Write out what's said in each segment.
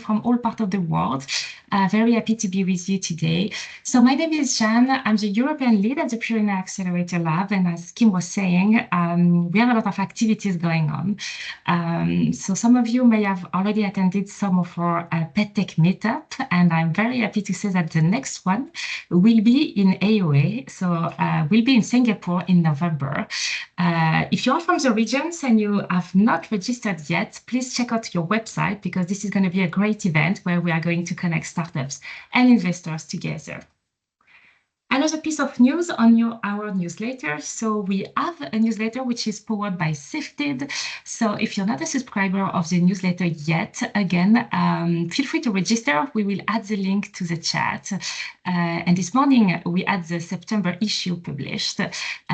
from all parts of the world. Very happy to be with you today. So my name is Jeanne. I'm the European lead at the Unleashed Accelerator Lab. And as Kim was saying, we have a lot of activities going on. So some of you may have already attended some of our PetTech meetup. And I'm very happy to say that the next one will be in AOA. So we'll be in Singapore in November. If you're from the regions and you have not registered yet, please check out your website because this is going to be a great event where we are going to connect startups and investors together. Another piece of news on our newsletter. So we have a newsletter which is powered by Sifted. So if you're not a subscriber of the newsletter yet, again, feel free to register. We will add the link to the chat. And this morning, we had the September issue published.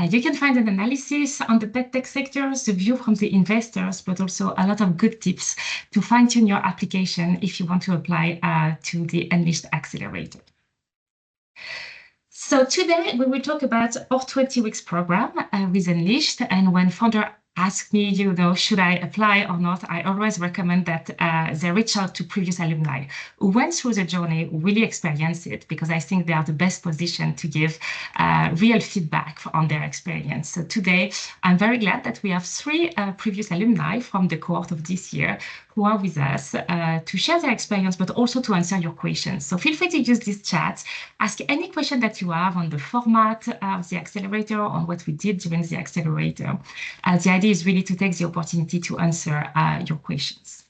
You can find an analysis on the pet tech sector, the view from the investors, but also a lot of good tips to fine-tune your application if you want to apply to the Unleashed Accelerator. So today we will talk about our 20 weeks program with Unleashed. And when founder ask me, should I apply or not, I always recommend that they reach out to previous alumni who went through the journey, who really experienced it, because I think they are the best position to give real feedback on their experience. So today, I'm very glad that we have 3 previous alumni from the cohort of this year who are with us to share their experience, but also to answer your questions. So feel free to use this chat, ask any question that you have on the format of the accelerator, on what we did during the accelerator. The idea is really to take the opportunity to answer your questions.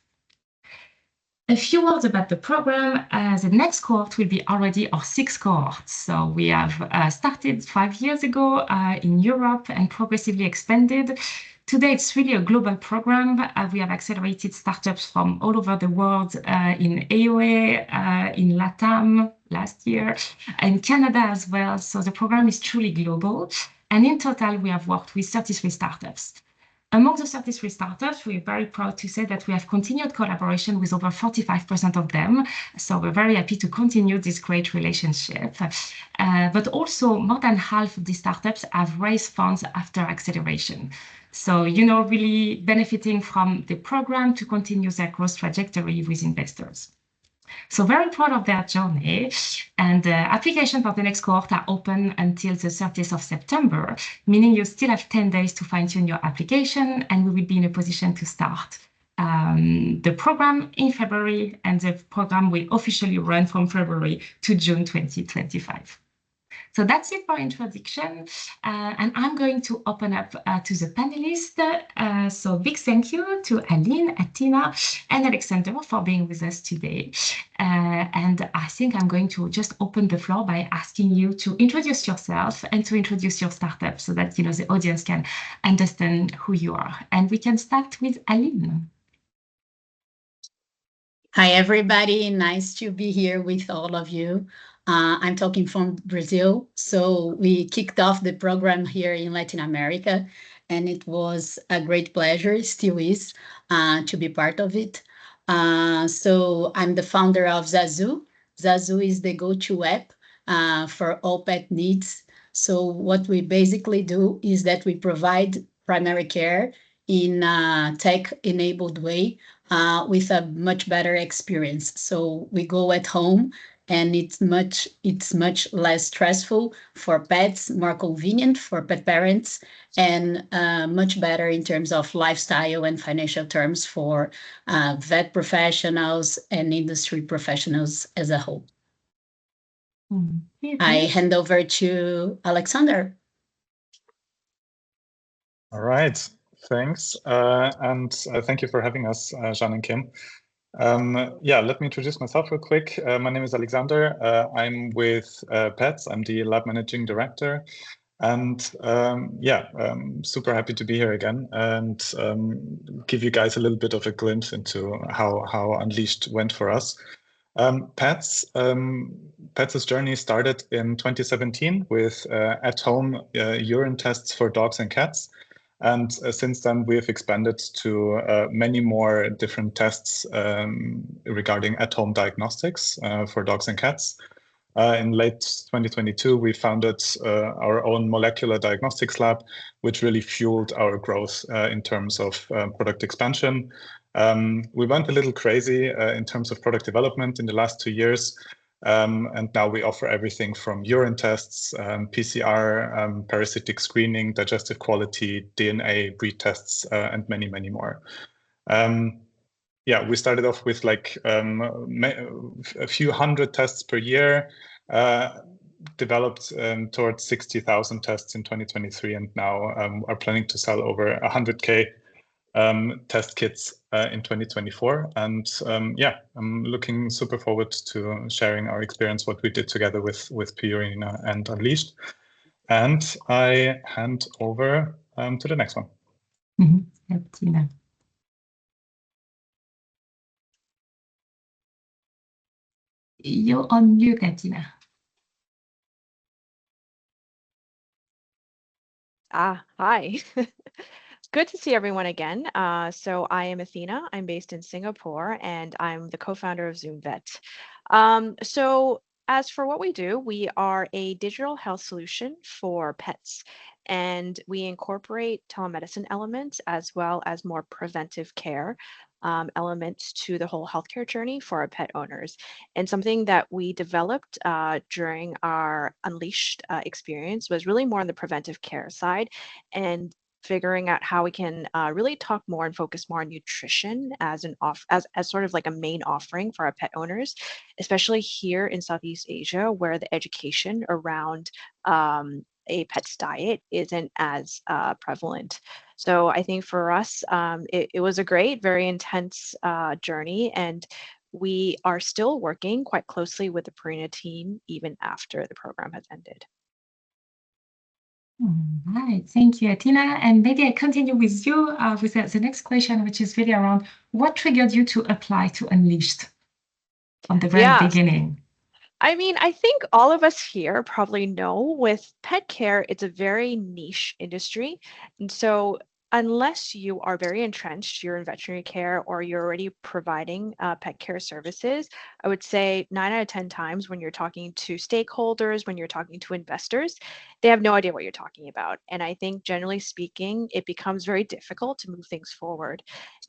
A few words about the program. The next cohort will be already our 6th cohort. So we have started 5 years ago in Europe and progressively expanded. Today, it's really a global program. We have accelerated startups from all over the world in AOA, in LATAM last year, and Canada as well. So the program is truly global. And in total, we have worked with 33 startups. Among the 33 startups, we're very proud to say that we have continued collaboration with over 45% of them. So we're very happy to continue this great relationship. But also more than half of the startups have raised funds after acceleration. So, really benefiting from the program to continue their growth trajectory with investors. So very proud of their journey, and applications for the next cohort are open until the 30th of September, meaning you still have 10 days to fine-tune your application, and we will be in a position to start the program in February, and the program will officially run from February to June 2025. So that's it for introduction, and I'm going to open up to the panelists. So big thank you to Aline, Atina, and Alexander for being with us today. And I think I'm going to just open the floor by asking you to introduce yourself and to introduce your startup so that the audience can understand who you are. And we can start with Aline. Hi, everybody. Nice to be here with all of you. I'm talking from Brazil. So we kicked off the program here in Latin America, and it was a great pleasure, still is, to be part of it. So I'm the founder of Zazu. Zazu is the go-to app for all pet needs. So what we basically do is that we provide primary care in a tech-enabled way with a much better experience. So we go at home, and it's much less stressful for pets, more convenient for pet parents, and much better in terms of lifestyle and financial terms for vet professionals and industry professionals as a whole. I hand over to Alexander. All right, thanks. And thank you for having us, Jeanne and Kim. Let me introduce myself real quick. My name is Alexander. I'm with Pets. I'm the lab managing director. And super happy to be here again and give you guys a little bit of a glimpse into how Unleashed went for us. Pets' journey started in 2017 with at-home urine tests for dogs and cats. And since then, we have expanded to many more different tests regarding at-home diagnostics for dogs and cats. In late 2022, we founded our own molecular diagnostics lab, which really fueled our growth in terms of product expansion. We went a little crazy in terms of product development in the last 2 years. And now we offer everything from urine tests, PCR, parasitic screening, digestive quality, DNA, breed tests, and many, many more. Yeah, we started off with like a few hundred tests per year, developed towards 60,000 tests in 2023, and now are planning to sell over 100K test kits in 2024. And yeah, I'm looking super forward to sharing our experience, what we did together with Purina and Unleashed. And I hand over to the next one. Yeah, Tina. You're on mute, Tina. Hi. Good to see everyone again. So I am Athena. I'm based in Singapore, and I'm the co-founder of ZoomVet. So as for what we do, we are a digital health solution for pets, and we incorporate telemedicine elements as well as more preventive care elements to the whole healthcare journey for our pet owners. And something that we developed during our Unleashed experience was really more on the preventive care side, and figuring out how we can really talk more and focus more on nutrition as as sort of like a main offering for our pet owners, especially here in Southeast Asia, where the education around a pet's diet isn't as prevalent. So I think for us, it was a great, very intense journey, and we are still working quite closely with the Purina team even after the program has ended. All right, thank you, Athena. And maybe I continue with you with the next question, which is really around what triggered you to apply to Unleashed from the very beginning? I mean, I think all of us here probably know with pet care, it's a very niche industry. And so unless you are very entrenched, you're in veterinary care or you're already providing pet care services, I would say 9 out of 10 times when you're talking to stakeholders, when you're talking to investors, they have no idea what you're talking about. And I think generally speaking, it becomes very difficult to move things forward.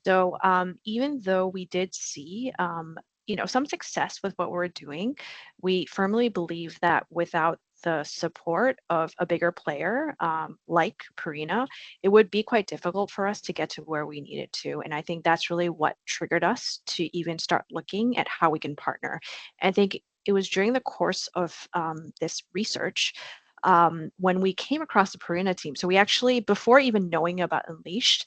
So even though we did see some success with what we're doing, we firmly believe that without the support of a bigger player like Purina, it would be quite difficult for us to get to where we needed to. And I think that's really what triggered us to even start looking at how we can partner. I think it was during the course of this research when we came across the Purina team. So we actually, before even knowing about Unleashed,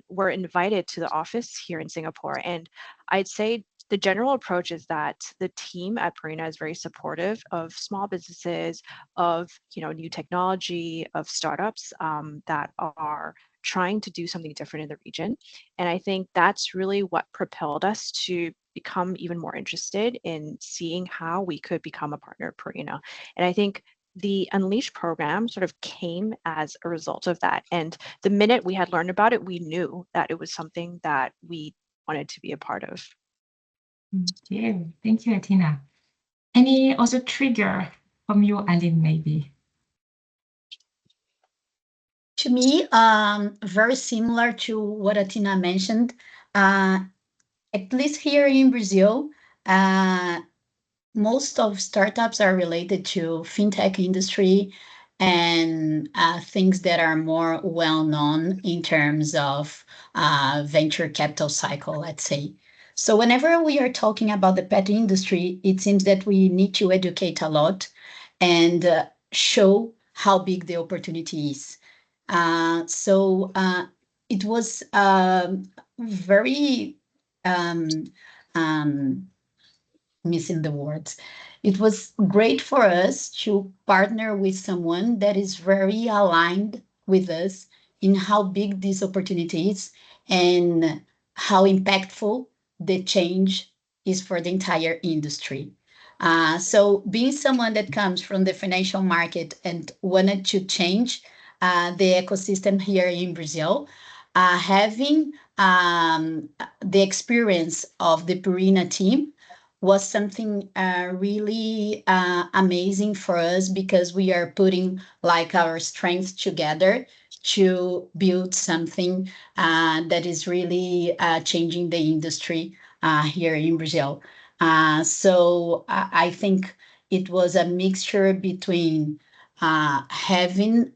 were invited to the office here in Singapore. And I'd say the general approach is that the team at Purina is very supportive of small businesses, of new technology, of startups that are trying to do something different in the region. And I think that's really what propelled us to become even more interested in seeing how we could become a partner of Purina. And I think the Unleashed program sort of came as a result of that. And the minute we had learned about it, we knew that it was something that we wanted to be a part of. Okay, thank you, Athena. Any other trigger from you, Aline, maybe? To me, very similar to what Athena mentioned. At least here in Brazil, most of startups are related to fintech industry and things that are more well-known in terms of venture capital cycle, let's say. So whenever we are talking about the pet industry, it seems that we need to educate a lot and show how big the opportunity is. So it was very missing the words. It was great for us to partner with someone that is very aligned with us in how big this opportunity is and how impactful the change is for the entire industry. So being someone that comes from the financial market and wanted to change the ecosystem here in Brazil, having the experience of the Purina team was something really amazing for us, because we are putting like our strengths together to build something that is really changing the industry here in Brazil. So I think it was a mixture between having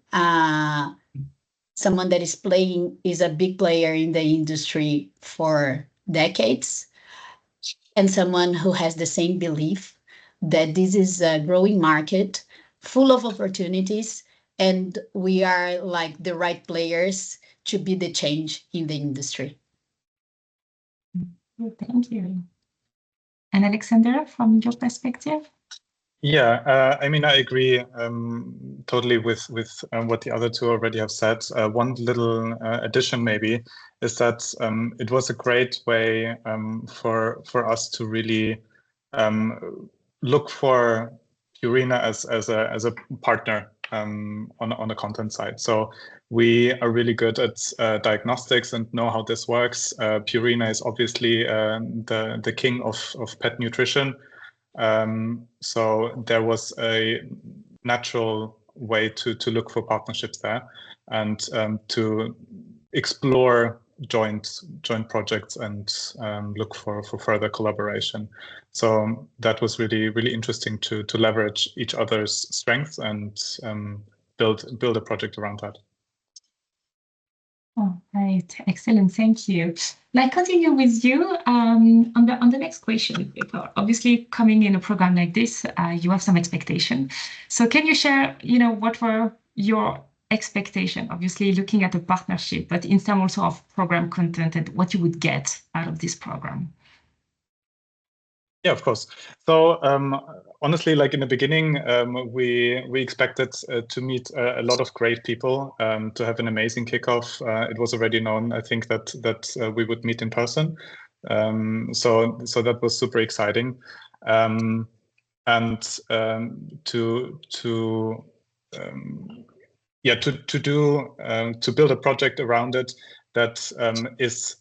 someone that is a big player in the industry for decades, and someone who has the same belief that this is a growing market full of opportunities, and we are like the right players to be the change in the industry. Thank you. And Alexander, from your perspective? Yeah, I mean, I agree totally with what the other two already have said. One little addition maybe is that it was a great way for us to really look for Purina as a partner on the content side. So we are really good at diagnostics and know how this works. Purina is obviously the king of pet nutrition. So there was a natural way to look for partnerships there and to explore joint projects and look for further collaboration. So that was really interesting to leverage each other's strengths and build a project around that. Oh, right. Excellent. Thank you. Like, continue with you on the next question. Obviously, coming in a program like this, you have some expectation. So can you share, what were your expectation? Obviously, looking at the partnership, but in terms also of program content and what you would get out of this program. Yeah, of course. So honestly, like in the beginning, we expected to meet a lot of great people, to have an amazing kickoff. It was already known, I think, that we would meet in person. So that was super exciting, and to build a project around it that is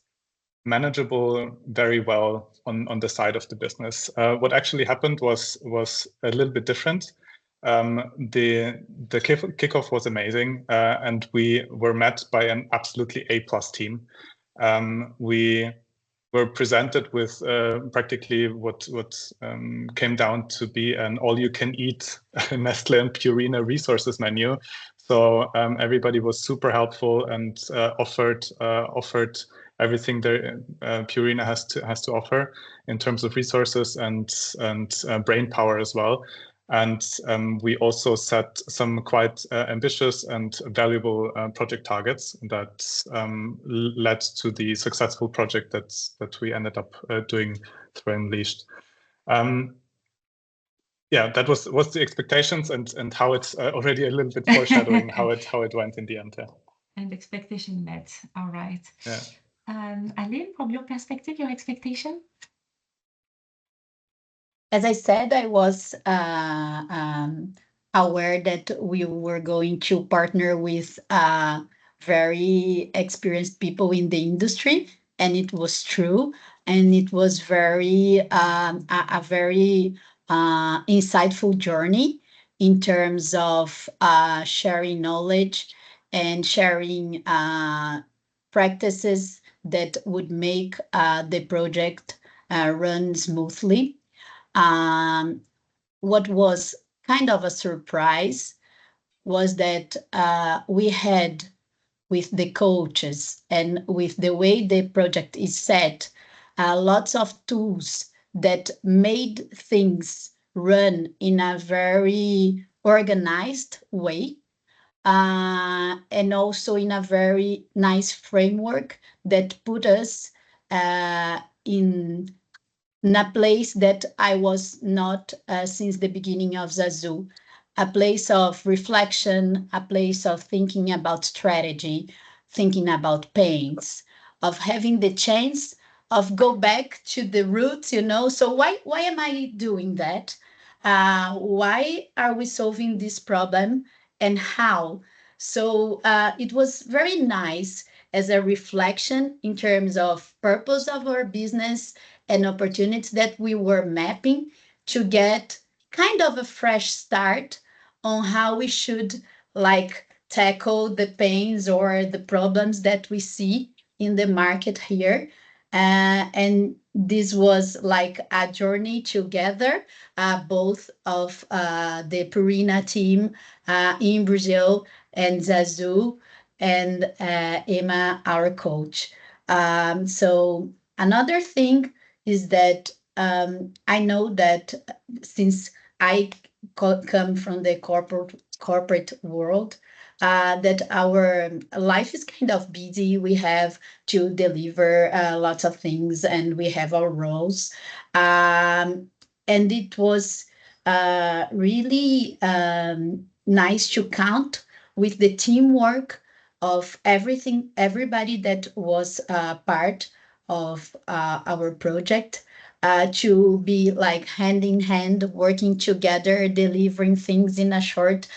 manageable very well on the side of the business. What actually happened was a little bit different. The kickoff was amazing, and we were met by an absolutely A+ team. We were presented with practically what came down to be an all-you-can-eat Nestle and Purina resources menu. So everybody was super helpful and offered everything that Purina has to offer in terms of resources and brain power as well. And we also set some quite ambitious and valuable project targets that led to the successful project that we ended up doing through Unleashed. Yeah, that was the expectations and how it's already a little bit foreshadowing how it went in the end. Yeah. And expectation met. All right. Yeah. Aline, from your perspective, your expectation? As I said, I was aware that we were going to partner with very experienced people in the industry, and it was true. And it was very a very insightful journey in terms of sharing knowledge and sharing practices that would make the project run smoothly. What was kind of a surprise was that we had, with the coaches and with the way the project is set, lots of tools that made things run in a very organized way, and also in a very nice framework that put us in a place that I was not since the beginning of Zazu, a place of reflection, a place of thinking about strategy, thinking about pains, of having the chance of go back to the roots, So why am I doing that? Why are we solving this problem and how? So it was very nice as a reflection in terms of purpose of our business and opportunities that we were mapping to get kind of a fresh start on how we should tackle the pains or the problems that we see in the market here. And this was like a journey together, both of the Purina team in Brazil and Zazu and Emma, our coach. So another thing is that I know that since I come from the corporate world, that our life is kind of busy. We have to deliver lots of things, and we have our roles. And it was really nice to count with the teamwork of everybody that was part of our project, to be like hand in hand, working together, delivering things in a short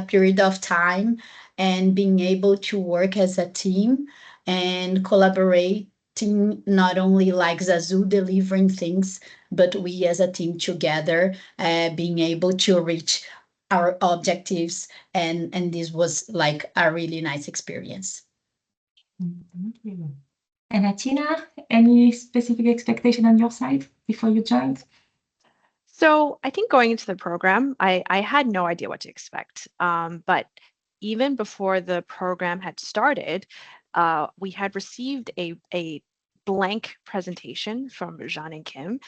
period of time, and being able to work as a team and collaborating, not only like Zazu delivering things, but we as a team together, being able to reach our objectives. And this was like a really nice experience. Thank you. And Atina, any specific expectation on your side before you joined? So I think going into the program, I had no idea what to expect. But even before the program had started, we had received a blank presentation from Jean and Kim.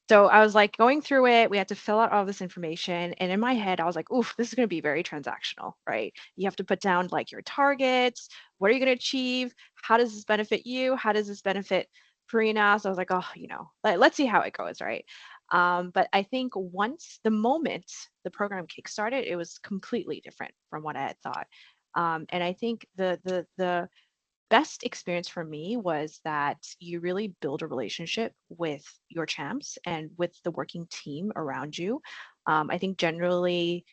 So I was like going through it, we had to fill out all this information. And in my head, I was like, oof, this is going to be very transactional, right? You have to put down like your targets. What are you going to achieve? How does this benefit you? How does this benefit Purina? So I was like, oh, let's see how it goes, right? But I think once the moment the program kickstarted, it was completely different from what I had thought. And I think the best experience for me was that you really build a relationship with your champs and with the working team around you. I think generally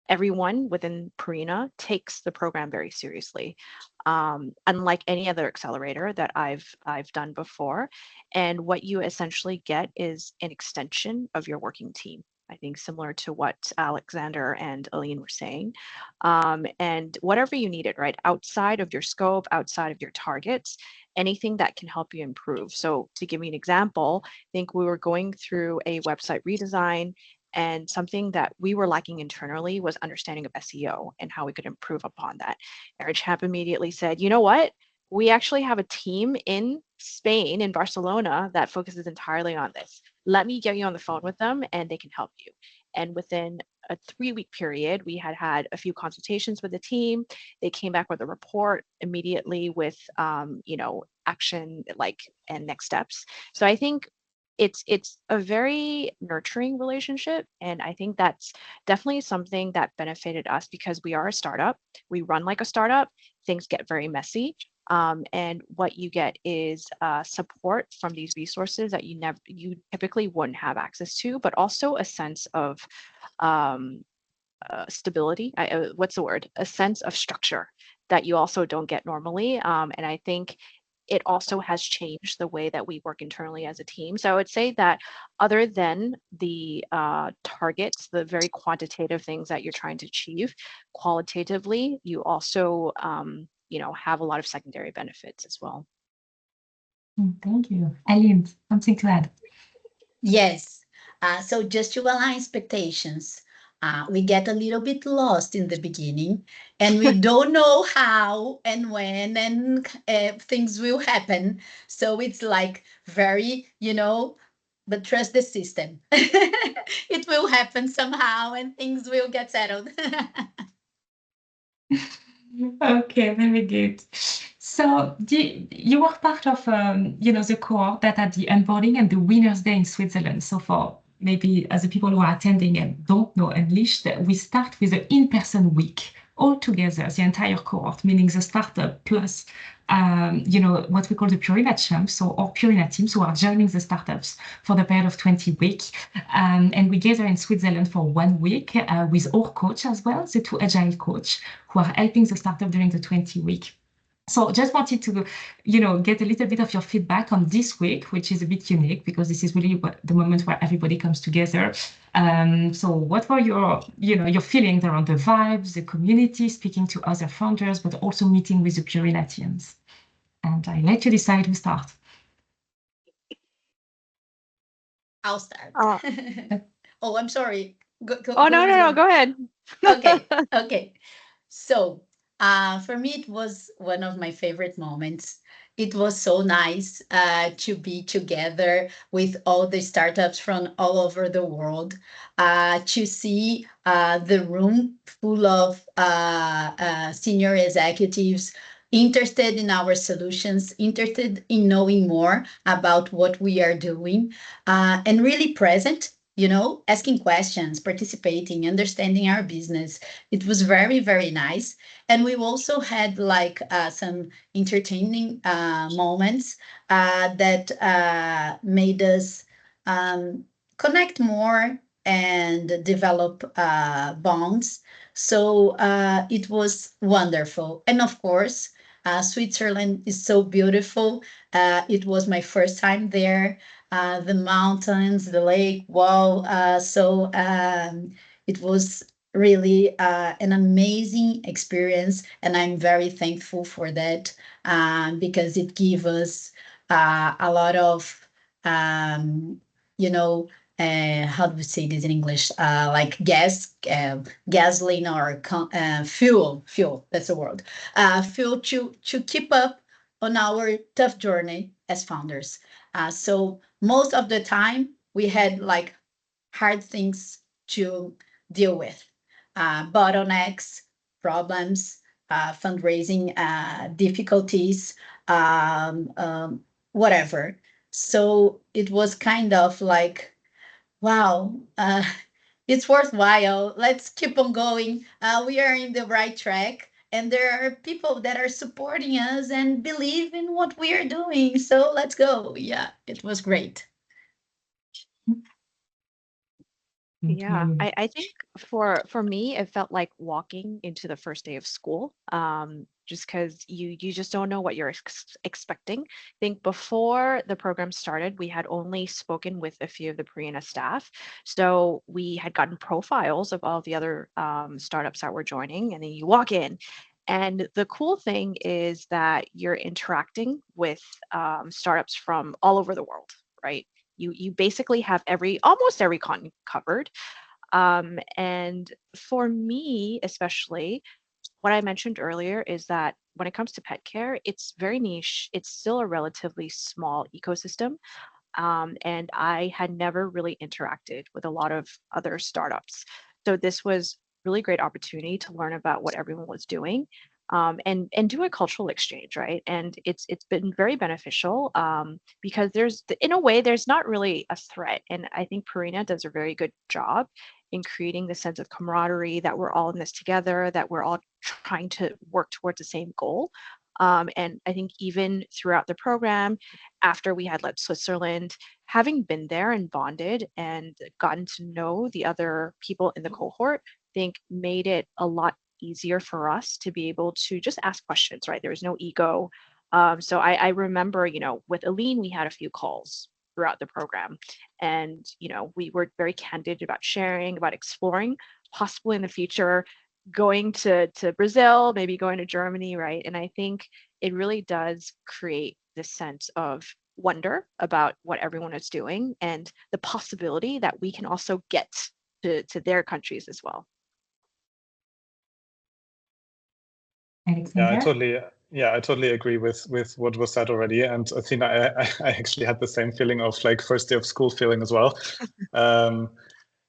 everyone within Purina takes the program very seriously, unlike any other accelerator that I've done before. And what you essentially get is an extension of your working team. I think similar to what Alexander and Aline were saying. And whatever you needed, right? Outside of your scope, outside of your targets, anything that can help you improve. So to give me an example, I think we were going through a website redesign, and something that we were lacking internally was understanding of SEO and how we could improve upon that. Eric Champ immediately said, you know what? We actually have a team in Spain, in Barcelona, that focuses entirely on this. Let me get you on the phone with them and they can help you. And within a 3-week period, we had a few consultations with the team. They came back with a report immediately with, action and next steps. So I think it's a very nurturing relationship, and I think that's definitely something that benefited us because we are a startup. We run like a startup. Things get very messy, and what you get is support from these resources that you typically wouldn't have access to, but also a sense of stability. What's the word? A sense of structure that you also don't get normally, and I think it also has changed the way that we work internally as a team. So I would say that other than the targets, the very quantitative things that you're trying to achieve, qualitatively, you also have a lot of secondary benefits as well. Thank you. Aline, something to add? Yes. So just to align expectations, we get a little bit lost in the beginning, and we don't know how and when and things will happen. So it's like very, but trust the system. It will happen somehow and things will get settled. Okay, very good. So you were part of, the cohort that had the onboarding and the Winners Day in Switzerland. So for maybe the people who are attending and don't know Unleashed, we start with an in-person week all together, the entire cohort, meaning the startup plus, what we call the Purina champs, so our Purina teams who are joining the startups for the period of 20 weeks. And we gather in Switzerland for 1 week with our coach as well, the 2 agile coach who are helping the startup during the 20 week. So just wanted to, get a little bit of your feedback on this week, which is a bit unique because this is really the moment where everybody comes together. So what were your feelings around the vibes, the community, speaking to other founders, but also meeting with the Purina teams? And I let you decide who starts. I'll start. Uh, Oh, I'm sorry. no, go ahead. Okay. So, for me, it was one of my favorite moments. It was so nice to be together with all the startups from all over the world, to see the room full of senior executives interested in our solutions, interested in knowing more about what we are doing, and really present, asking questions, participating, understanding our business. It was very, very nice. And we also had like some entertaining moments that made us connect more and develop bonds. So it was wonderful. And of course, Switzerland is so beautiful. It was my first time there. The mountains, the lake, wow. So it was really an amazing experience, and I'm very thankful for that, because it gives us a lot of, you know, how do we say this in English? Like gasoline or fuel. That's the word. Fuel to keep up on our tough journey as founders. So most of the time we had like hard things to deal with, bottlenecks, problems, fundraising difficulties, whatever. So it was kind of like, wow, it's worthwhile. Let's keep on going. We are in the right track. And there are people that are supporting us and believe in what we are doing. So let's go. Yeah, it was great. Yeah, I think for me, it felt like walking into the first day of school. Just because you just don't know what you're expecting. I think before the program started, we had only spoken with a few of the Purina staff, so we had gotten profiles of all the other startups that were joining, and then you walk in. And the cool thing is that you're interacting with startups from all over the world, right? You basically have almost every continent covered. And for me, especially, what I mentioned earlier is that when it comes to pet care, it's very niche. It's still a relatively small ecosystem. And I had never really interacted with a lot of other startups. So this was really great opportunity to learn about what everyone was doing, and do a cultural exchange, right? And it's been very beneficial, because in a way there's not really a threat, and I think Purina does a very good job in creating the sense of camaraderie that we're all in this together, that we're all trying to work towards the same goal. And I think even throughout the program, after we had left Switzerland, having been there and bonded and gotten to know the other people in the cohort, I think made it a lot easier for us to be able to just ask questions, right? There was no ego. So I remember, with Aline, we had a few calls throughout the program, and we were very candid about sharing, about exploring, possibly in the future going to Brazil, maybe going to Germany, right? And I think it really does create this sense of wonder about what everyone is doing and the possibility that we can also get to their countries as well. Alexander? I totally agree with what was said already. And Athena, I actually had the same feeling of like first day of school feeling as well.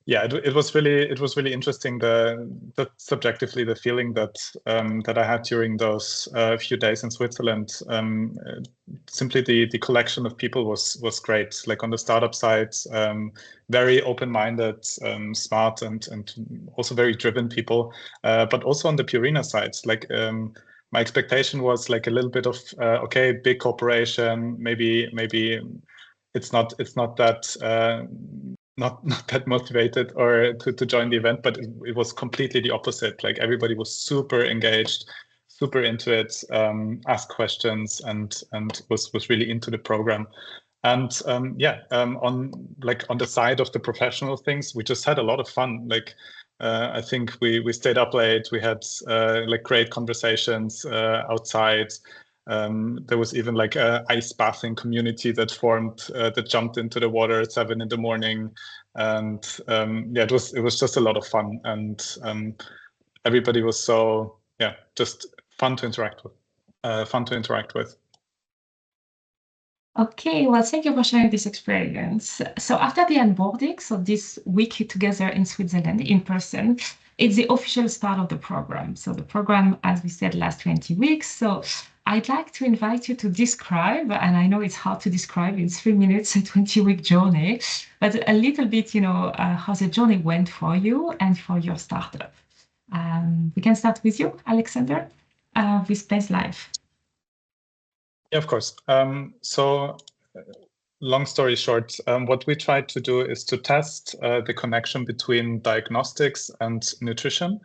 It was really interesting, the subjectively the feeling that that I had during those few days in Switzerland. Simply the collection of people was great. Like on the startup side, very open-minded, smart, and also very driven people. But also on the Purina side, like my expectation was like a little bit of okay, big corporation, maybe it's not that. Not that motivated or to join the event, but it was completely the opposite. Like everybody was super engaged, super into it, asked questions, and was really into the program. And on the side of the professional things, we just had a lot of fun. Like I think we stayed up late. We had like great conversations outside. There was even like a ice bathing community that formed that jumped into the water at 7 a.m. And yeah, it was just a lot of fun, and everybody was so just fun to interact with. Okay, well, thank you for sharing this experience. So after the onboarding, so this week together in Switzerland in person, it's the official start of the program. So the program, as we said, lasts 20 weeks. So I'd like to invite you to describe, and I know it's hard to describe in 3 minutes, a 20-week journey, but a little bit, how the journey went for you and for your startup. We can start with you, Alexander, with Space Life. Yeah, of course. So long story short, what we tried to do is to test the connection between diagnostics and nutrition.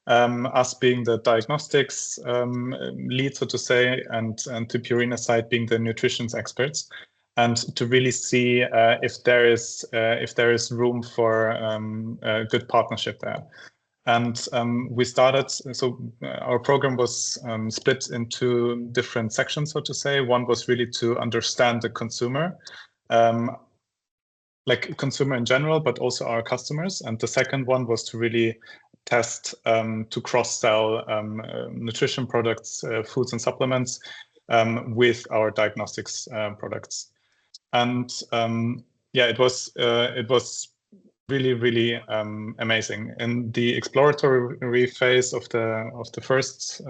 Us being the diagnostics lead, so to say, and to Purina side being the nutrition experts, and to really see if there is room for a good partnership there. And we started, so our program was split into different sections, so to say. One was really to understand the consumer, like consumer in general, but also our customers. And the second one was to really test to cross-sell nutrition products, foods and supplements with our diagnostics products. And yeah, it was really amazing. In the exploratory phase of the first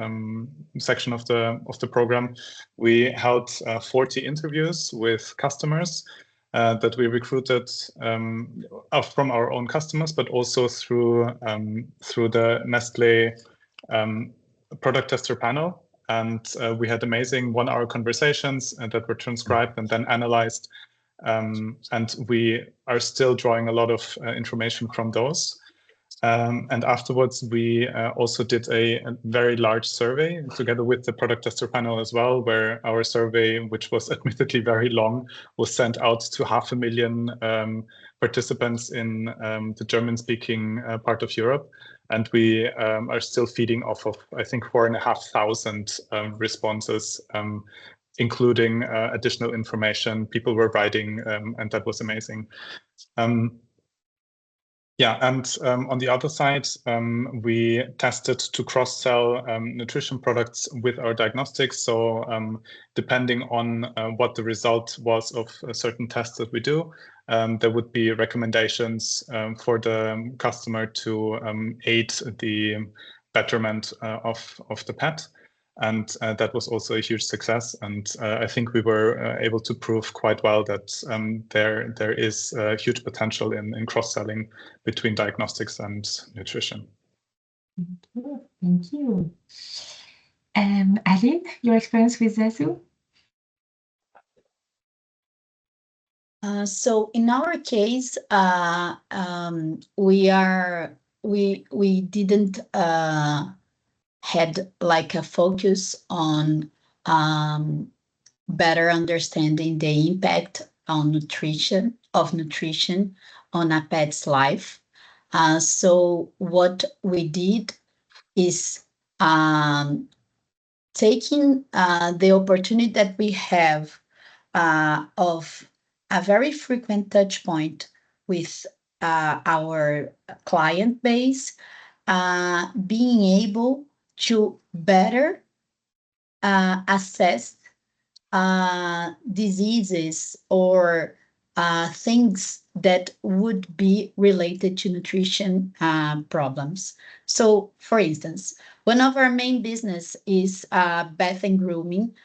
section of the program, we held 40 interviews with customers that we recruited from our own customers, but also through the Nestle product tester panel. And we had amazing 1-hour conversations that were transcribed and then analyzed. And we are still drawing a lot of information from those. And afterwards, we also did a very large survey together with the product tester panel as well, where our survey, which was admittedly very long, was sent out to 500,000 participants in the German-speaking part of Europe. And we are still feeding off of, I think, 4,500 responses, including additional information people were writing, and that was amazing. Yeah, and on the other side, we tested to cross-sell nutrition products with our diagnostics. So depending on what the result was of a certain test that we do, there would be recommendations for the customer to aid the betterment of the pet. And that was also a huge success. And I think we were able to prove quite well that there is huge potential in cross-selling between diagnostics and nutrition. Thank you. Aline, your experience with Zazu? So in our case, we didn't had like a focus on better understanding the impact on nutrition on a pet's life. So what we did is taking the opportunity that we have of a very frequent touch point with our client base, being able to better assess diseases or things that would be related to nutrition problems. So, for instance, one of our main business is bath and grooming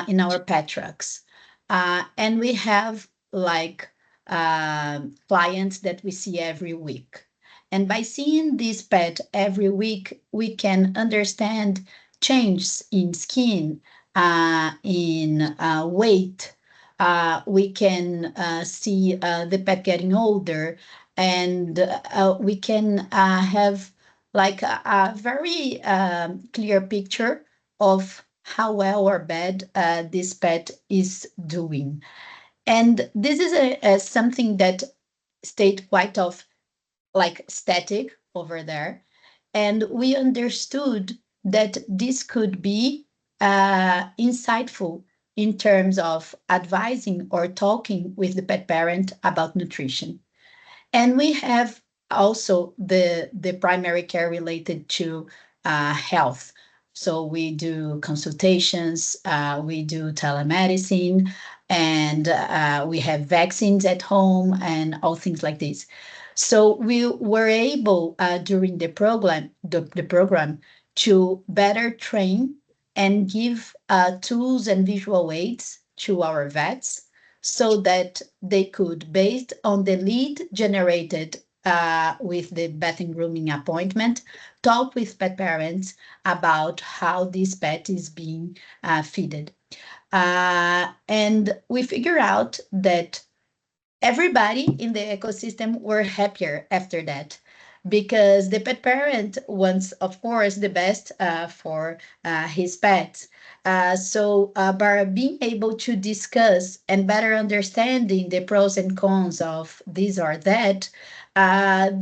in our pet trucks. And we have like clients that we see every week. And by seeing this pet every week, we can understand changes in skin, in weight. We can see the pet getting older, and we can have like a very clear picture of how well or bad this pet is doing. And this is something that stayed quite of like static over there. And we understood that this could be insightful in terms of advising or talking with the pet parent about nutrition. And we have also the primary care related to health. So we do consultations, we do telemedicine, and we have vaccines at home and all things like this. So we were able during the program to better train and give tools and visual aids to our vets so that they could, based on the lead generated with the bath and grooming appointment, talk with pet parents about how this pet is being feeded. And we figure out that everybody in the ecosystem were happier after that because the pet parent wants, of course, the best for his pets. So by being able to discuss and better understanding the pros and cons of this or that,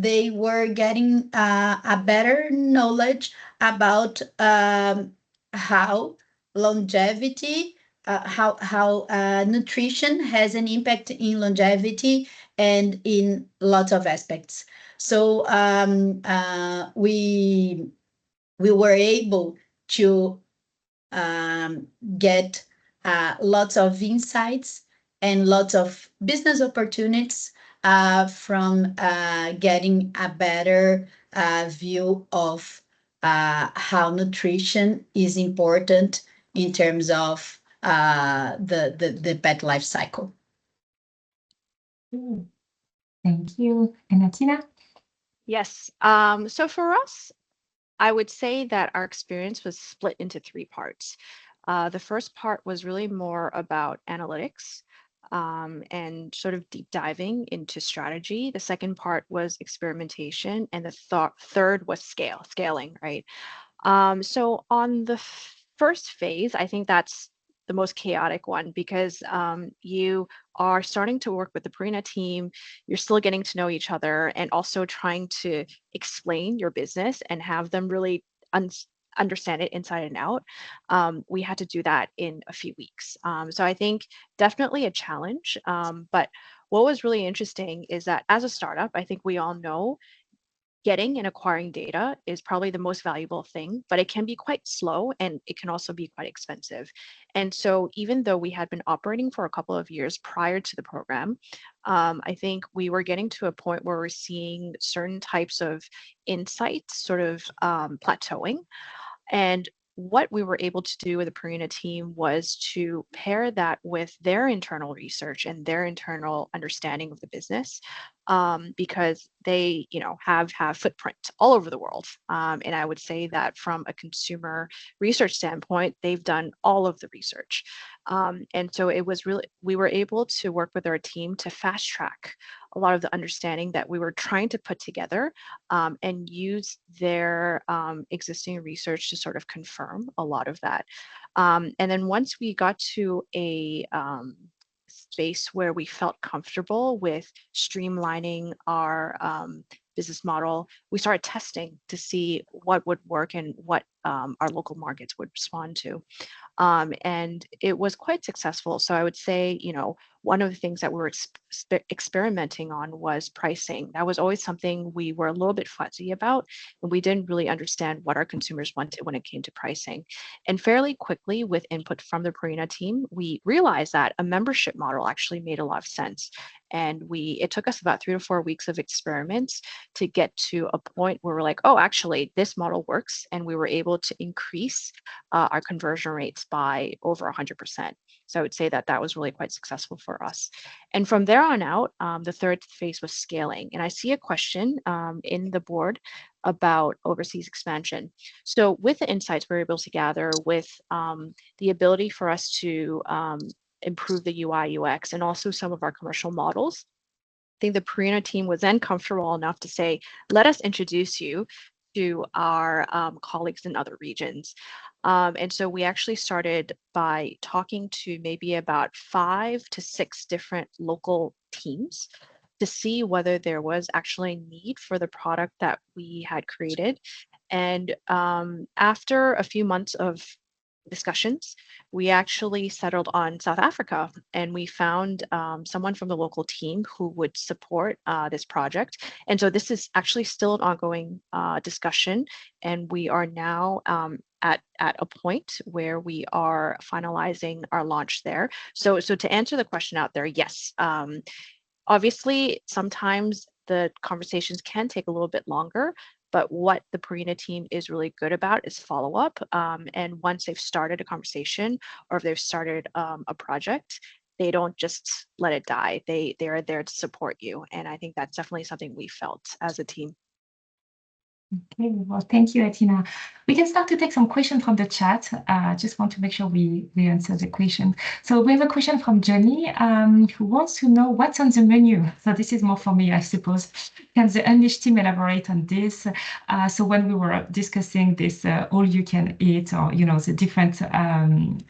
they were getting a better knowledge about how longevity how nutrition has an impact in longevity and in lots of aspects. So we were able to get lots of insights and lots of business opportunities from getting a better view of how nutrition is important in terms of the pet life cycle. Thank you. And Atina? Yes. So for us, I would say that our experience was split into three parts. The first part was really more about analytics and sort of deep diving into strategy. The second part was experimentation, and the third was scaling, right? So on the first phase, I think that's the most chaotic one because you are starting to work with the Purina team, you're still getting to know each other, and also trying to explain your business and have them really understand it inside and out. We had to do that in a few weeks. So I think definitely a challenge. But what was really interesting is that as a startup, I think we all know getting and acquiring data is probably the most valuable thing, but it can be quite slow and it can also be quite expensive. And so, even though we had been operating for a couple of years prior to the program, I think we were getting to a point where we're seeing certain types of insights sort of plateauing. And what we were able to do with the Purina team was to pair that with their internal research and their internal understanding of the business, because they, have footprint all over the world. And I would say that from a consumer research standpoint, they've done all of the research. And so it was really, we were able to work with our team to fast track a lot of the understanding that we were trying to put together and use their existing research to sort of confirm a lot of that. And then once we got to a space where we felt comfortable with streamlining our business model, we started testing to see what would work and what our local markets would respond to. And it was quite successful. So I would say, one of the things that we were experimenting on was pricing. That was always something we were a little bit fuzzy about, and we didn't really understand what our consumers wanted when it came to pricing. And fairly quickly, with input from the Purina team, we realized that a membership model actually made a lot of sense. And it took us about 3 to 4 weeks of experiments to get to a point where we're like, oh, actually, this model works. And we were able to increase our conversion rates by over 100%. So I would say that that was really quite successful for us. And from there on out, the third phase was scaling. And I see a question in the board about overseas expansion. So with the insights we were able to gather, with the ability for us to improve the UI, UX, and also some of our commercial models, I think the Purina team was then comfortable enough to say, let us introduce you to our colleagues in other regions. And so we actually started by talking to maybe about 5 to 6 different local teams to see whether there was actually a need for the product that we had created. And after a few months of discussions, we actually settled on South Africa, and we found someone from the local team who would support this project. And so this is actually still an ongoing discussion, and we are now at a point where we are finalizing our launch there. So to answer the question out there, yes, obviously sometimes the conversations can take a little bit longer, but what the Purina team is really good about is follow up. And once they've started a conversation or if they've started a project, they don't just let it die. They're there to support you. And I think that's definitely something we felt as a team. Okay, well, thank you, Etina. We can start to take some questions from the chat. Just want to make sure we answer the question. So we have a question from Johnny, who wants to know what's on the menu. So this is more for me, I suppose. Can the Unleashed team elaborate on this? So when we were discussing this, all you can eat, or the different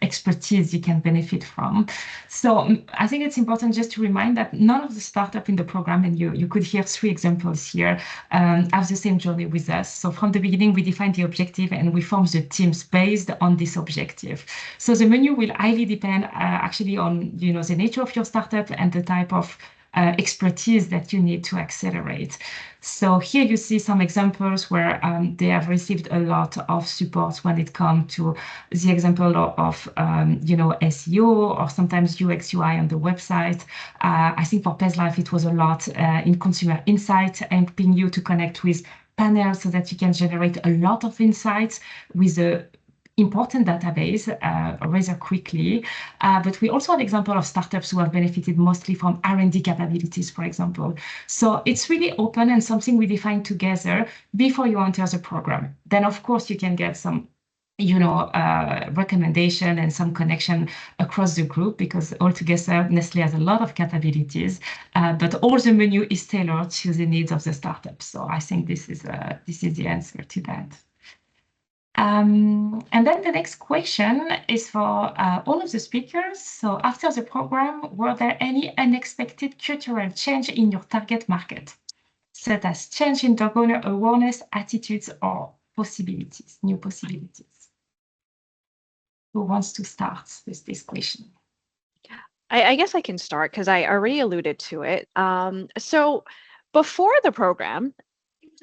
expertise you can benefit from. So I think it's important just to remind that none of the startup in the program, and you could hear 3 examples here, have the same journey with us. So from the beginning, we defined the objective and we formed the teams based on this objective. So the menu will highly depend actually on the nature of your startup and the type of expertise that you need to accelerate. So here you see some examples where they have received a lot of support when it comes to the example of SEO or sometimes UX UI on the website. I think for Pez Life it was a lot in consumer insight, helping you to connect with panels so that you can generate a lot of insights with a important database rather quickly. But we also have example of startups who have benefited mostly from R&D capabilities, for example. So it's really open and something we define together before you enter the program. Then, of course, you can get some recommendation and some connection across the group, because altogether Nestle has a lot of capabilities, but all the menu is tailored to the needs of the startup. So I think this is the answer to that. And then the next question is for all of the speakers. So after the program, were there any unexpected cultural change in your target market, such as change in dog owner awareness, attitudes, or possibilities, new possibilities? Who wants to start with this question? I guess I can start because I already alluded to it. So before the program,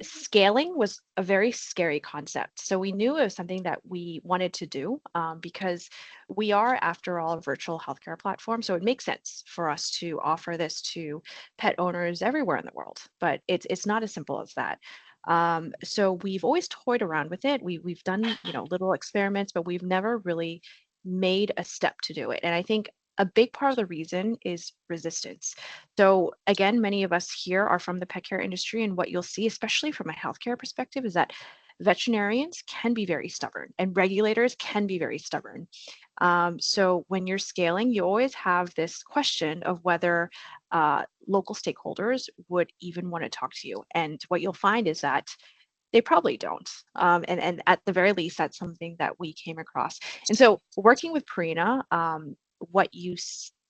scaling was a very scary concept. So we knew it was something that we wanted to do because we are, after all, a virtual healthcare platform. So it makes sense for us to offer this to pet owners everywhere in the world. But it's not as simple as that. So we've always toyed around with it. We've done little experiments, but we've never really made a step to do it. And I think a big part of the reason is resistance. So again, many of us here are from the pet care industry, and what you'll see, especially from a healthcare perspective, is that veterinarians can be very stubborn and regulators can be very stubborn. So when you're scaling, you always have this question of whether local stakeholders would even want to talk to you. And what you'll find is that they probably don't. And at the very least, that's something that we came across. And so working with Purina, what you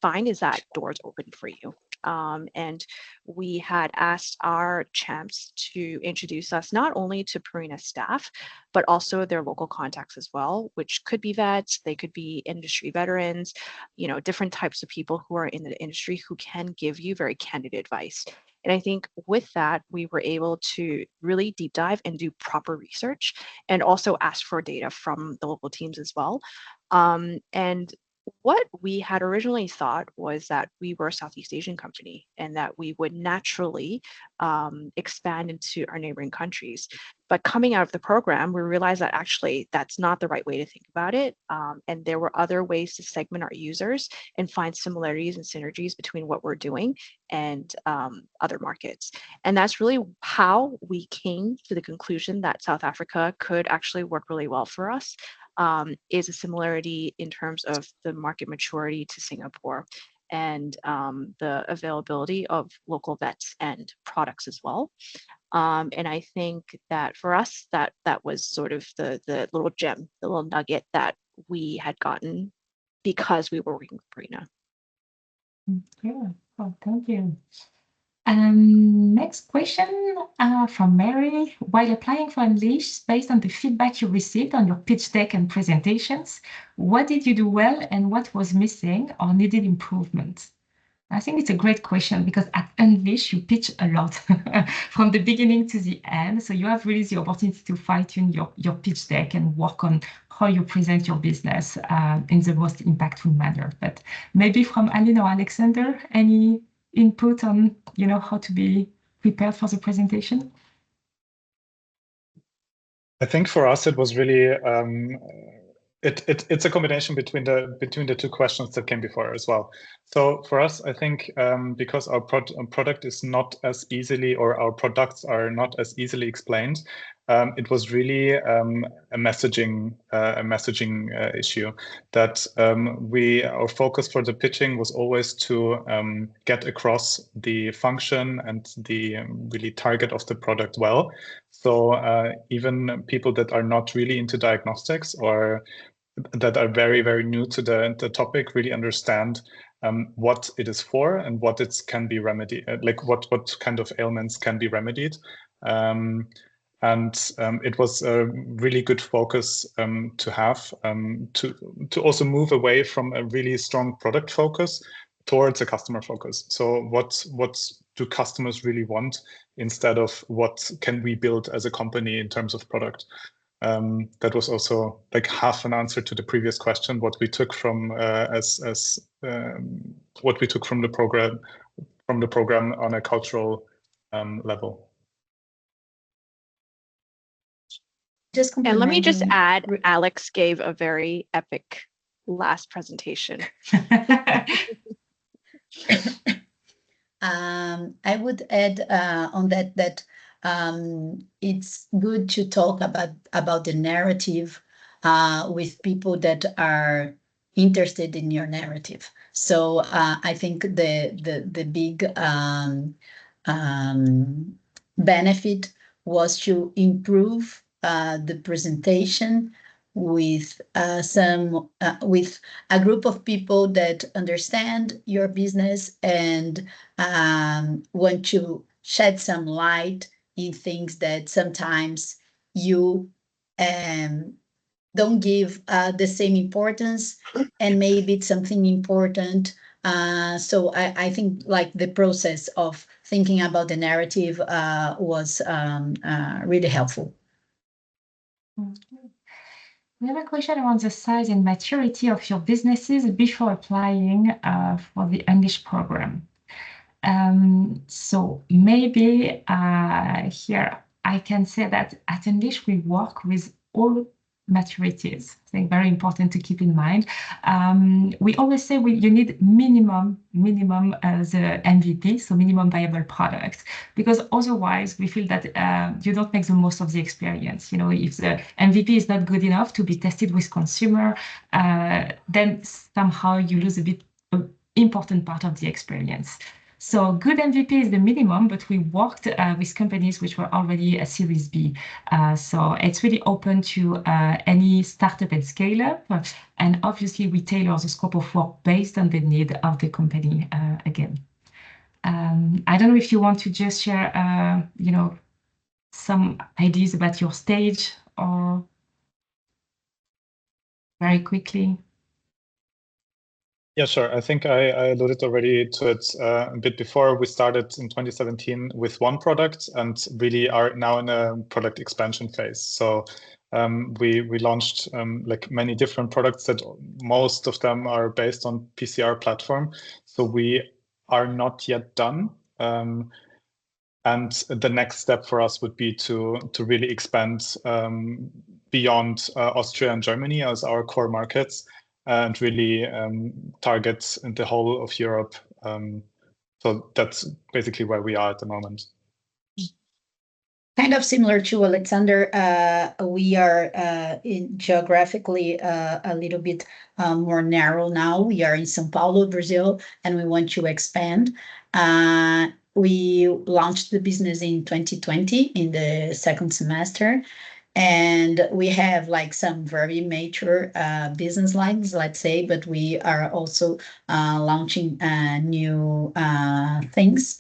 find is that doors open for you. And we had asked our champs to introduce us not only to Purina staff, but also their local contacts as well, which could be vets, they could be industry veterans, different types of people who are in the industry who can give you very candid advice. And I think with that, we were able to really deep dive and do proper research and also ask for data from the local teams as well. And what we had originally thought was that we were a Southeast Asian company and that we would naturally expand into our neighboring countries. But coming out of the program, we realized that actually that's not the right way to think about it. And there were other ways to segment our users and find similarities and synergies between what we're doing and other markets. And that's really how we came to the conclusion that South Africa could actually work really well for us. Is a similarity in terms of the market maturity to Singapore and the availability of local vets and products as well. And I think that for us, that was sort of the little gem, the little nugget that we had gotten because we were working with Brina. Yeah, oh, thank you. Next question from Mary. While applying for Unleashed, based on the feedback you received on your pitch deck and presentations, what did you do well and what was missing or needed improvement? I think it's a great question because at Unleashed, you pitch a lot from the beginning to the end. So you have really the opportunity to fine-tune your pitch deck and work on how you present your business in the most impactful manner. But maybe from Aline or Alexander, any input on how to be prepared for the presentation? I think for us it was really it's a combination between the two questions that came before as well. So for us, I think because our product is not as easily, or our products are not as easily explained, it was really a messaging issue that our focus for the pitching was always to get across the function and the really target of the product well. So even people that are not really into diagnostics or that are very, very new to the topic really understand what it is for and what it can be remedied, like what kind of ailments can be remedied. And it was a really good focus to have to also move away from a really strong product focus towards a customer focus. So what do customers really want instead of what can we build as a company in terms of product? That was also like half an answer to the previous question. What we took from what we took from the program on a cultural level. And let me just add, Alex gave a very epic last presentation. I would add on that it's good to talk about the narrative with people that are interested in your narrative. So I think the big benefit was to improve the presentation with with a group of people that understand your business and want to shed some light in things that sometimes you don't give the same importance, and maybe it's something important. So I think like the process of thinking about the narrative was really helpful. We have a question around the size and maturity of your businesses before applying for the Unleashed program. So maybe here I can say that at Unleashed we work with all maturities. I think very important to keep in mind. We always say you need minimum the MVP, so minimum viable product, because otherwise we feel that you don't make the most of the experience. If the MVP is not good enough to be tested with consumer, then somehow you lose a bit important part of the experience. So good MVP is the minimum, but we worked with companies which were already a Series B. So it's really open to any startup and scale up. And obviously we tailor the scope of work based on the need of the company again. I don't know if you want to just share, some ideas about your stage or very quickly. Yeah, sure. I think I alluded already to it a bit before. We started in 2017 with one product and really are now in a product expansion phase. So we launched like many different products that most of them are based on PCR platform. So we are not yet done. And the next step for us would be to really expand beyond Austria and Germany as our core markets, and really target the whole of Europe. So that's basically where we are at the moment. Kind of similar to Alexander, we are geographically a little bit more narrow now. We are in São Paulo, Brazil, and we want to expand. We launched the business in 2020 in the second semester. And we have like some very mature business lines, let's say, but we are also launching new things.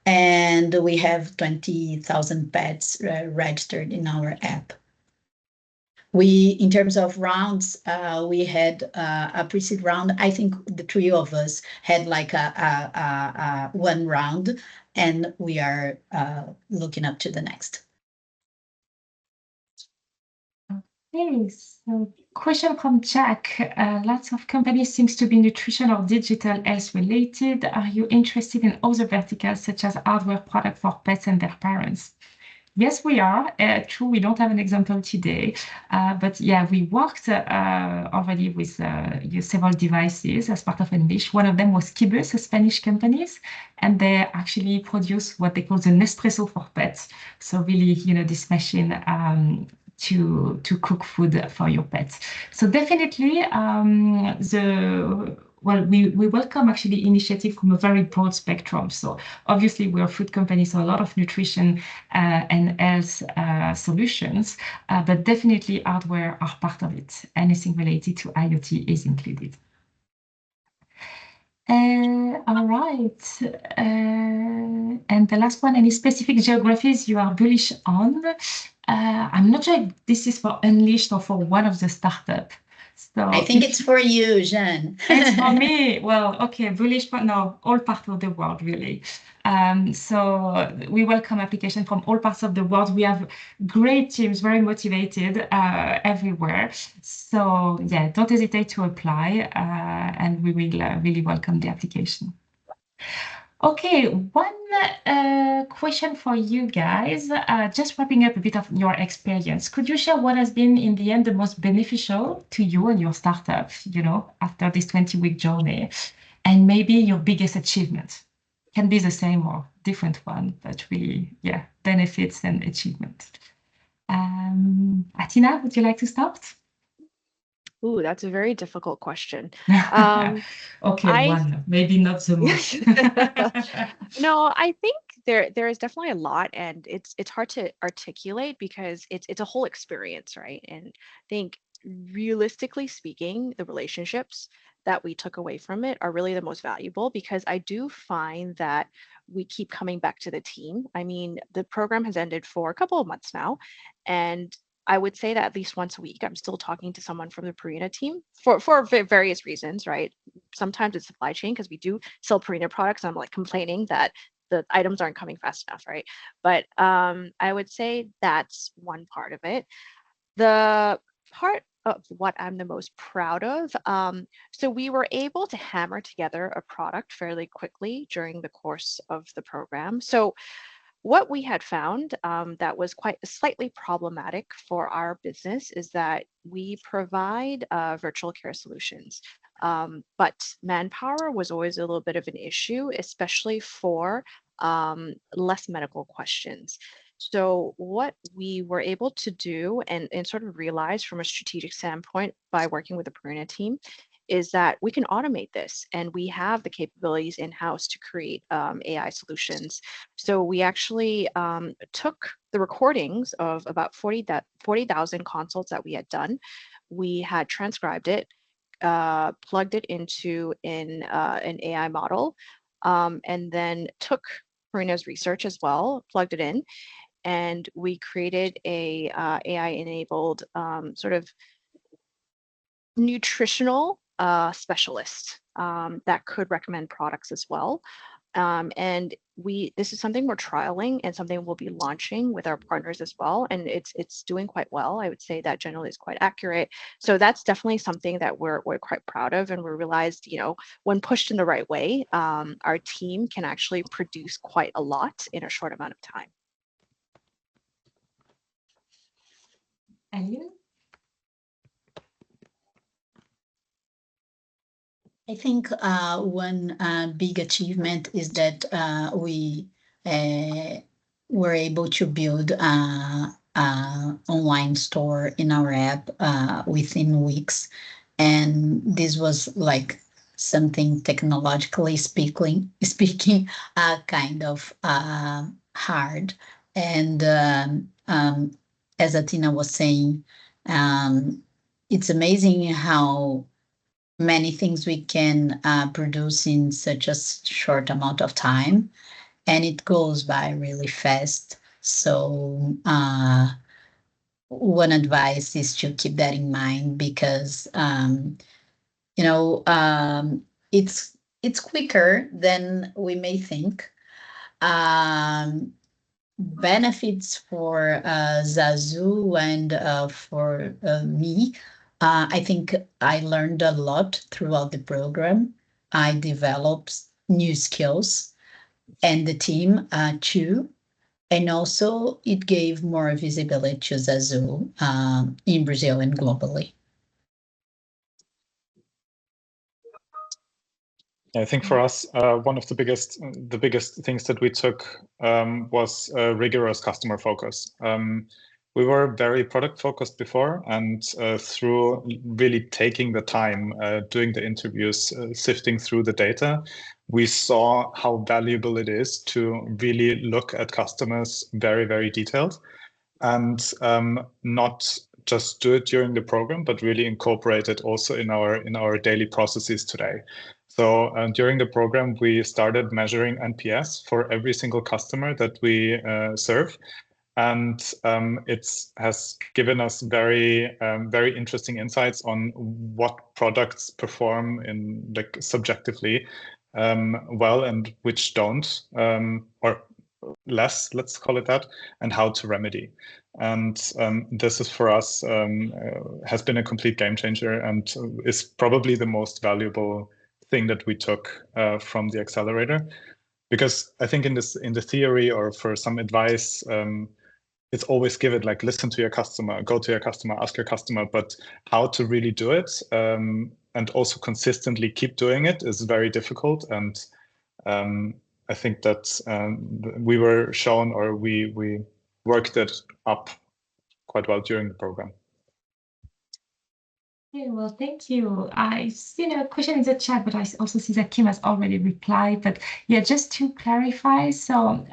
And we have 20,000 pets registered in our app. In terms of rounds, we had a pre-seed round. I think the three of us had like a one round, and we are looking up to the next. Okay, so question from Jack. Lots of companies seems to be nutrition or digital health related. Are you interested in other verticals such as hardware product for pets and their parents? Yes, we are. True, we don't have an example today, but yeah, we worked already with several devices as part of Unleashed. One of them was Kibus, a Spanish company, and they actually produce what they call the Nespresso for pets. So really, this machine to cook food for your pets. So definitely we welcome actually initiative from a very broad spectrum. So obviously we're a food company, so a lot of nutrition and health solutions, but definitely hardware are part of it. Anything related to IoT is included. All right. And the last one, any specific geographies you are bullish on? I'm not sure if this is for Unleashed or for one of the startups. So I think it's for you, Jeanne. It's for me. Well, okay, bullish, but no, all parts of the world, really. So we welcome application from all parts of the world. We have great teams, very motivated everywhere. So yeah, don't hesitate to apply, and we will really welcome the application. Okay, one question for you guys. Just wrapping up a bit of your experience. Could you share what has been, in the end, the most beneficial to you and your startup, after this 20-week journey, and maybe your biggest achievement? Can be the same or different one, but really, yeah, benefits and achievement. Atina, would you like to start? Ooh, that's a very difficult question. Okay, one, maybe not the most. No, I think there is definitely a lot, and it's hard to articulate because it's a whole experience, right? And I think realistically speaking, the relationships that we took away from it are really the most valuable, because I do find that we keep coming back to the team. I mean, the program has ended for a couple of months now, and I would say that at least once a week, I'm still talking to someone from the Purina team for various reasons, right? Sometimes it's supply chain, because we do sell Purina products, and I'm like complaining that the items aren't coming fast enough, right? But I would say that's one part of it. The part of what I'm the most proud of, so we were able to hammer together a product fairly quickly during the course of the program. So what we had found that was quite slightly problematic for our business is that we provide virtual care solutions, but manpower was always a little bit of an issue, especially for less medical questions. So what we were able to do and sort of realize from a strategic standpoint by working with the Purina team is that we can automate this, and we have the capabilities in-house to create AI solutions. So we actually took the recordings of about 40,000 consults that we had done. We had transcribed it, plugged it into an AI model, and then took Purina's research as well, plugged it in, and we created a AI-enabled sort of nutritional specialist that could recommend products as well. And this is something we're trialing and something we'll be launching with our partners as well. And it's doing quite well. I would say that generally is quite accurate. So that's definitely something that we're quite proud of. And we realized, when pushed in the right way, our team can actually produce quite a lot in a short amount of time. And you? I think one big achievement is that we were able to build an online store in our app within weeks. And this was like something technologically speaking kind of hard. And as Atina was saying, it's amazing how many things we can produce in such a short amount of time, and it goes by really fast. So one advice is to keep that in mind, because it's quicker than we may think. Benefits for Zazu and for me. I think I learned a lot throughout the program. I developed new skills, and the team too. And also it gave more visibility to Zazu in Brazil and globally. I think for us, one of the biggest things that we took was rigorous customer focus. We were very product focused before, and through really taking the time, doing the interviews, sifting through the data, we saw how valuable it is to really look at customers very, very detailed, and not just do it during the program, but really incorporate it also in our daily processes today. So during the program, we started measuring NPS for every single customer that we serve. And it has given us very interesting insights on what products perform in subjectively well and which don't, or less, let's call it that, and how to remedy. And this is for us has been a complete game changer, and is probably the most valuable thing that we took from the accelerator. Because I think in the theory, or for some advice, it's always give it like, listen to your customer, go to your customer, ask your customer, but how to really do it and also consistently keep doing it is very difficult. And I think that we were shown, or we worked it up quite well during the program. Okay, well, thank you. I see a question in the chat, but I also see that Kim has already replied. But yeah, just to clarify, so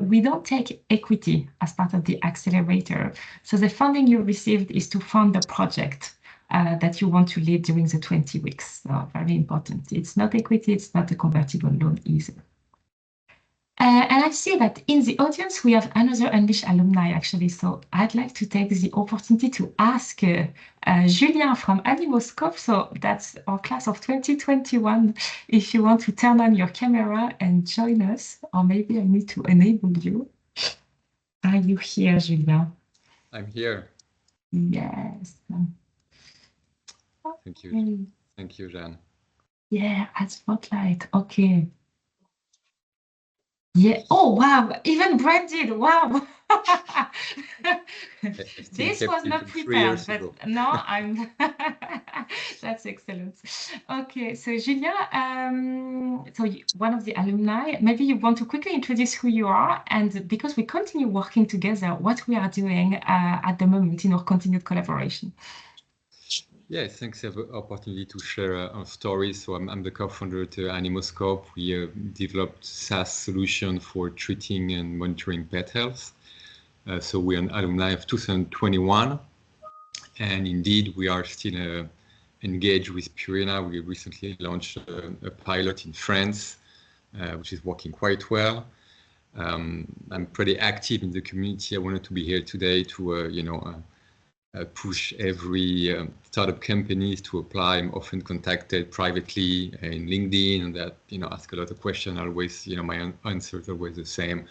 we don't take equity as part of the accelerator. So the funding you received is to fund the project that you want to lead during the 20 weeks. So very important. It's not equity, it's not a convertible loan either. And I see that in the audience, we have another Unleashed alumni, actually. So I'd like to take the opportunity to ask Julien from Animoscope. So that's our class of 2021. If you want to turn on your camera and join us, or maybe I need to enable you. Are you here, Julien? I'm here. Yes. Thank you. Thank you, Jeanne. Yeah, at Spotlight. Okay. Yeah. Oh, wow. Even Brad did. Wow. This was not prepared, but no, I'm. That's excellent. Okay, so Julien, so one of the alumni, maybe you want to quickly introduce who you are, and because we continue working together, what we are doing at the moment in our continued collaboration. Yes, thanks for the opportunity to share our story. So I'm the co-founder at Animoscope. We developed SaaS solution for treating and monitoring pet health. So we're an alumni of 2021. And indeed, we are still engaged with Purina. We recently launched a pilot in France, which is working quite well. I'm pretty active in the community. I wanted to be here today to push every startup companies to apply. I'm often contacted privately in LinkedIn, and that ask a lot of questions. Always, my answer is always the same: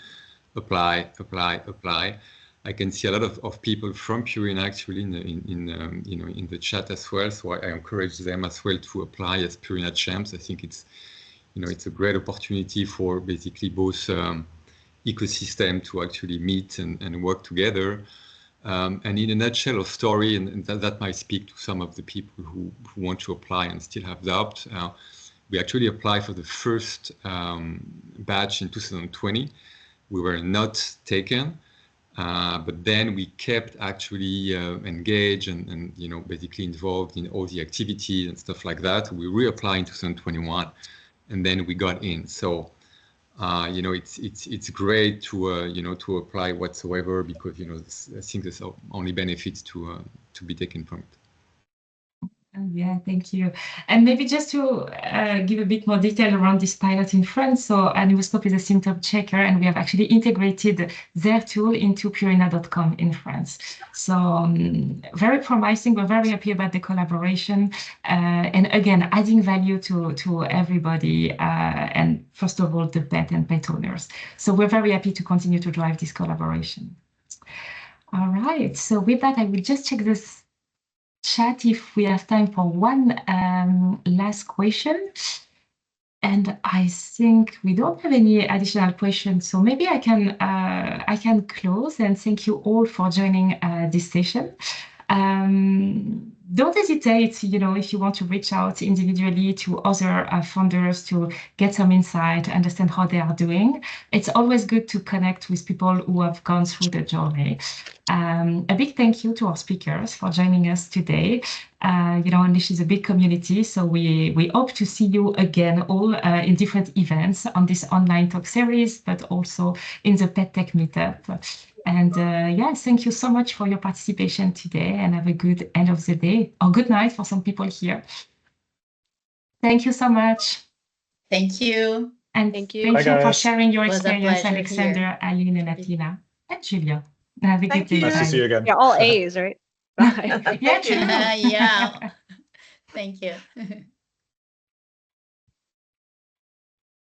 apply, apply, apply. I can see a lot of people from Purina actually in the chat as well. So I encourage them as well to apply as Purina champs. I think it's a great opportunity for basically both ecosystem to actually meet and work together. And in a nutshell of story, and that might speak to some of the people who want to apply and still have doubt. We actually applied for the first batch in 2020. We were not taken. But then we kept actually engaged and basically involved in all the activities and stuff like that. We reapplied in 2021, and then we got in. So it's great to to apply whatsoever, because I think there's only benefits to be taken from it. Yeah, thank you. And maybe just to give a bit more detail around this pilot in France. So Animoscope is a symptom checker, and we have actually integrated their tool into Purina.com in France. So very promising. We're very happy about the collaboration. And again, adding value to everybody. And first of all, the pet and pet owners. So we're very happy to continue to drive this collaboration. All right. So with that, I will just check this chat if we have time for one last question. And I think we don't have any additional questions, so maybe I can close and thank you all for joining this session. Don't hesitate, if you want to reach out individually to other founders to get some insight, understand how they are doing. It's always good to connect with people who have gone through the journey. A big thank you to our speakers for joining us today. Unleashed is a big community, so we hope to see you again all in different events on this online talk series, but also in the Pet Tech Meetup. And thank you so much for your participation today, and have a good end of the day, or good night for some people here. Thank you so much. Thank you. And thank you for sharing your It was a experience, pleasure Alexander, here. Aline, and Athena, and Julia. Have a good Thank day. you. Nice to see you again. Yeah, all A's, right? Bye. Yeah, Thank you. true. Yeah. Thank you.